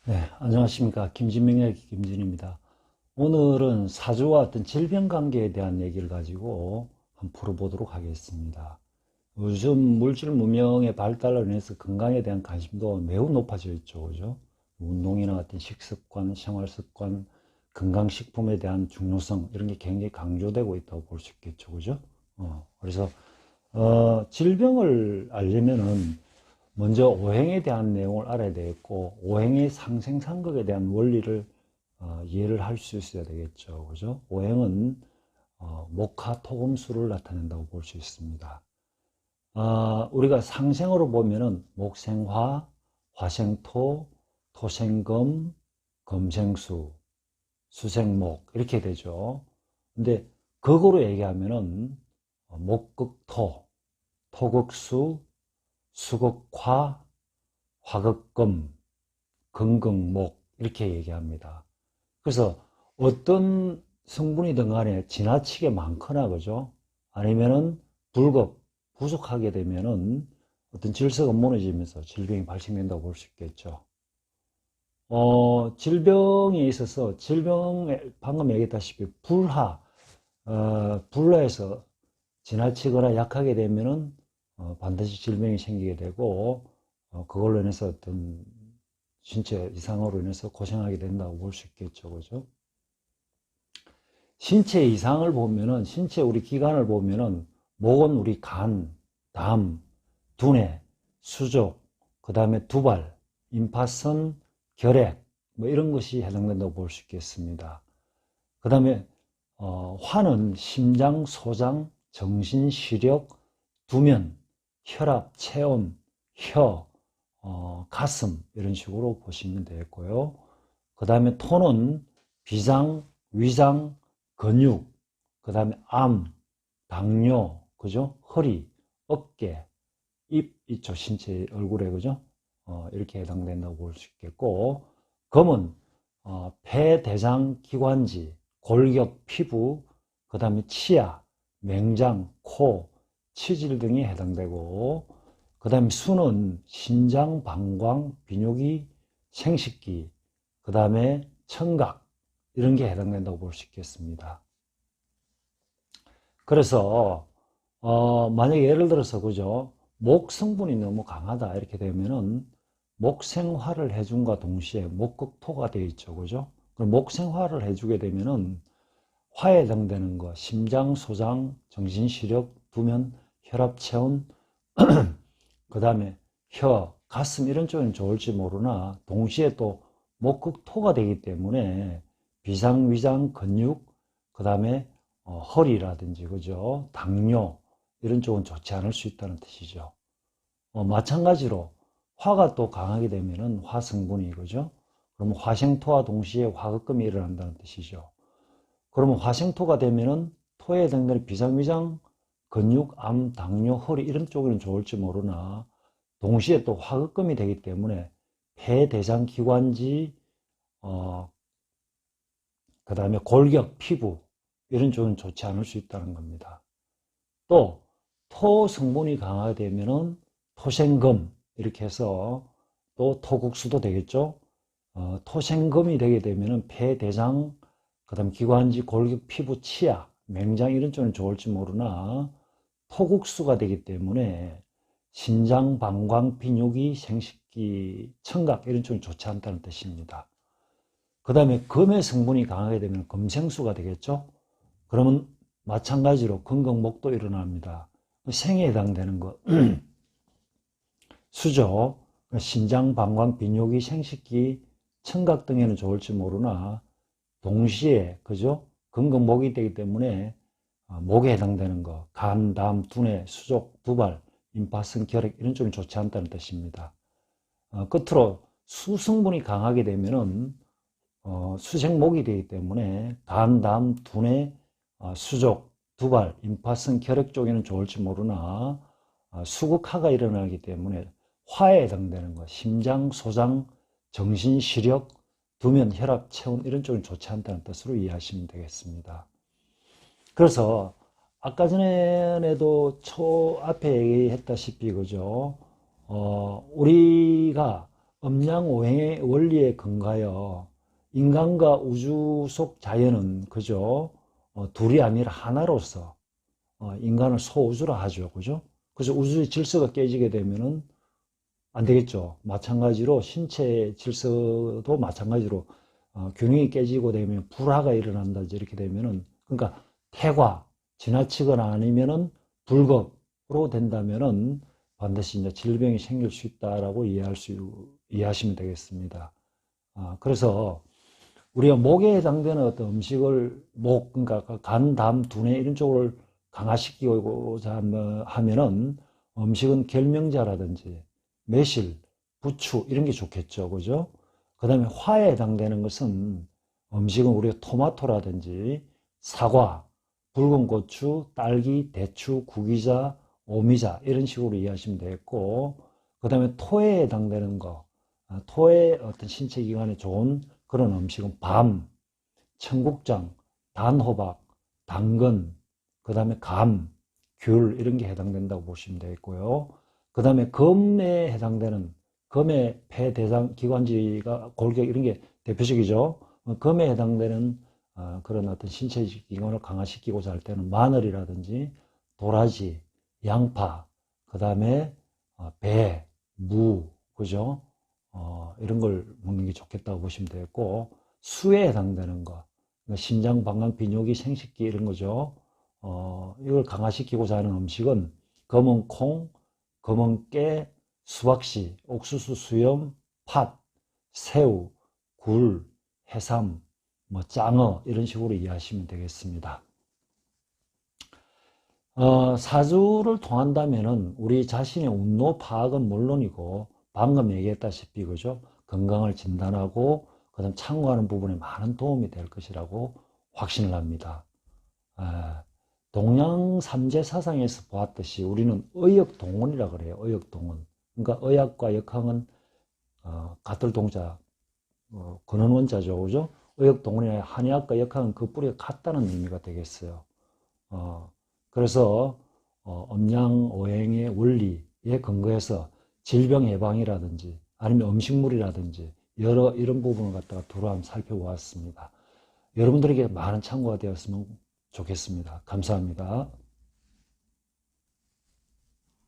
네, 안녕하십니까. 김진명의 김진입니다. 오늘은 사주와 어떤 질병 관계에 대한 얘기를 가지고 한번 풀어보도록 하겠습니다. 요즘 물질 문명의 발달로 인해서 건강에 대한 관심도 매우 높아져 있죠. 그죠? 운동이나 어떤 식습관, 생활습관, 건강식품에 대한 중요성, 이런 게 굉장히 강조되고 있다고 볼 수 있겠죠. 그죠? 그래서, 질병을 알려면은 먼저 오행에 대한 내용을 알아야 되겠고, 오행의 상생상극에 대한 원리를 이해를 할 수 있어야 되겠죠. 그죠? 오행은 목화 토금수를 나타낸다고 볼 수 있습니다. 우리가 상생으로 보면은 목생화, 화생토, 토생금, 금생수, 수생목 이렇게 되죠. 근데 극으로 얘기하면은 목극토, 토극수, 수극화, 화극금, 금극목 이렇게 얘기합니다. 그래서 어떤 성분이든 간에 지나치게 많거나 그죠? 아니면은 불급, 부족하게 되면은 어떤 질서가 무너지면서 질병이 발생된다고 볼 수 있겠죠. 질병에 있어서 질병에 방금 얘기했다시피 불화에서 지나치거나 약하게 되면은 반드시 질병이 생기게 되고 그걸로 인해서 어떤 신체 이상으로 인해서 고생하게 된다고 볼 수 있겠죠. 그죠? 신체 이상을 보면은, 신체 우리 기관을 보면은, 목은 우리 간, 담, 두뇌, 수족, 그 다음에 두발, 임파선, 결핵, 뭐 이런 것이 해당된다고 볼 수 있겠습니다. 그 다음에, 화는 심장, 소장, 정신, 시력, 두면, 혈압, 체온, 혀, 가슴, 이런 식으로 보시면 되겠고요. 그 다음에 토는 비장, 위장, 근육, 그 다음에 암, 당뇨, 그죠? 허리, 어깨, 입 있죠. 신체 얼굴에, 그죠? 이렇게 해당된다고 볼 수 있겠고, 검은, 폐, 대장, 기관지, 골격, 피부, 그 다음에 치아, 맹장, 코, 치질 등이 해당되고, 그 다음에 수는 신장, 방광, 비뇨기, 생식기, 그 다음에 청각, 이런 게 해당된다고 볼 수 있겠습니다. 그래서 만약에 예를 들어서 그죠, 목 성분이 너무 강하다 이렇게 되면은 목생화를 해줌과 동시에 목극토가 되어 있죠. 그죠? 그럼 목생화를 해주게 되면은 화에 해당되는 거 심장, 소장, 정신시력, 두면, 혈압, 체온, 그 다음에 혀, 가슴 이런 쪽은 좋을지 모르나 동시에 또 목극토가 되기 때문에 비상, 위장, 근육, 그 다음에 허리라든지 그죠? 당뇨 이런 쪽은 좋지 않을 수 있다는 뜻이죠. 마찬가지로 화가 또 강하게 되면은 화 성분이 그죠? 그러면 화생토와 동시에 화극금이 일어난다는 뜻이죠. 그러면 화생토가 되면은 토에 해당되는 비상위장, 근육, 암, 당뇨, 허리 이런 쪽에는 좋을지 모르나 동시에 또 화극금이 되기 때문에 폐, 대장, 기관지, 어, 그 다음에 골격, 피부 이런 쪽은 좋지 않을 수 있다는 겁니다. 또 토 성분이 강하게 되면은 토생금 이렇게 해서 또 토국수도 되겠죠. 토생금이 되게 되면은 폐, 대장, 그다음 기관지, 골격, 피부, 치아, 맹장 이런 쪽은 좋을지 모르나 토국수가 되기 때문에 신장, 방광, 비뇨기, 생식기, 청각 이런 쪽은 좋지 않다는 뜻입니다. 그 다음에 금의 성분이 강하게 되면 금생수가 되겠죠. 그러면 마찬가지로 건강목도 일어납니다. 생에 해당되는 것 수조, 신장, 방광, 비뇨기, 생식기, 청각 등에는 좋을지 모르나 동시에 그죠? 건강목이 되기 때문에 목에 해당되는 거 간, 담, 두뇌, 수족, 두발, 임파선, 결핵 이런 쪽이 좋지 않다는 뜻입니다. 끝으로 수성분이 강하게 되면은 수생목이 되기 때문에 간, 담, 두뇌, 수족, 두발, 임파선, 결핵 쪽에는 좋을지 모르나 수극화가 일어나기 때문에 화에 해당되는 것, 심장, 소장, 정신, 시력, 두면, 혈압, 체온 이런 쪽은 좋지 않다는 뜻으로 이해하시면 되겠습니다. 그래서 아까 전에도 앞에 얘기했다시피 그죠? 우리가 음양오행의 원리에 근거하여 인간과 우주 속 자연은 그저 둘이 아니라 하나로서 인간을 소우주라 하죠. 그죠? 그래서 우주의 질서가 깨지게 되면은 안 되겠죠. 마찬가지로 신체의 질서도 마찬가지로 균형이 깨지고 되면 불화가 일어난다. 이렇게 되면은 그러니까 태과 지나치거나 아니면은 불극으로 된다면은 반드시 이제 질병이 생길 수 있다라고 이해하시면 되겠습니다. 그래서 우리가 목에 해당되는 어떤 음식을 그러니까 간, 담, 두뇌 이런 쪽을 강화시키고자 하면은 음식은 결명자라든지 매실, 부추 이런 게 좋겠죠. 그죠? 그 다음에 화에 해당되는 것은 음식은 우리가 토마토라든지 사과, 붉은 고추, 딸기, 대추, 구기자, 오미자 이런 식으로 이해하시면 되겠고 그 다음에 토에 해당되는 거 토의 어떤 신체 기관에 좋은 그런 음식은 밤, 청국장, 단호박, 당근, 그 다음에 감, 귤 이런 게 해당된다고 보시면 되겠고요. 그 다음에 검에 해당되는 검의 폐, 대장, 기관지가 골격 이런 게 대표적이죠. 검에 해당되는 그런 어떤 신체 기관을 강화시키고자 할 때는 마늘이라든지 도라지, 양파, 그 다음에 배, 무, 그죠? 이런 걸 먹는 게 좋겠다고 보시면 되겠고 수에 해당되는 거 그러니까 신장, 방광, 비뇨기, 생식기 이런 거죠. 이걸 강화시키고자 하는 음식은 검은 콩, 검은 깨, 수박씨, 옥수수, 수염, 팥, 새우, 굴, 해삼, 뭐 짱어 이런 식으로 이해하시면 되겠습니다. 사주를 통한다면은 우리 자신의 운노 파악은 물론이고 방금 얘기했다시피 그죠? 건강을 진단하고 그다음 참고하는 부분에 많은 도움이 될 것이라고 확신을 합니다. 동양 삼재 사상에서 보았듯이 우리는 의역동원이라 그래요. 의역동원. 그러니까 의학과 역학은 같을 동자, 근원 원자죠, 그죠? 의역동원이 한의학과 역학은 그 뿌리가 같다는 의미가 되겠어요. 그래서 음양오행의 원리에 근거해서 질병 예방이라든지 아니면 음식물이라든지 여러 이런 부분을 갖다가 두루 한번 살펴보았습니다. 여러분들에게 많은 참고가 되었으면 좋겠습니다. 감사합니다.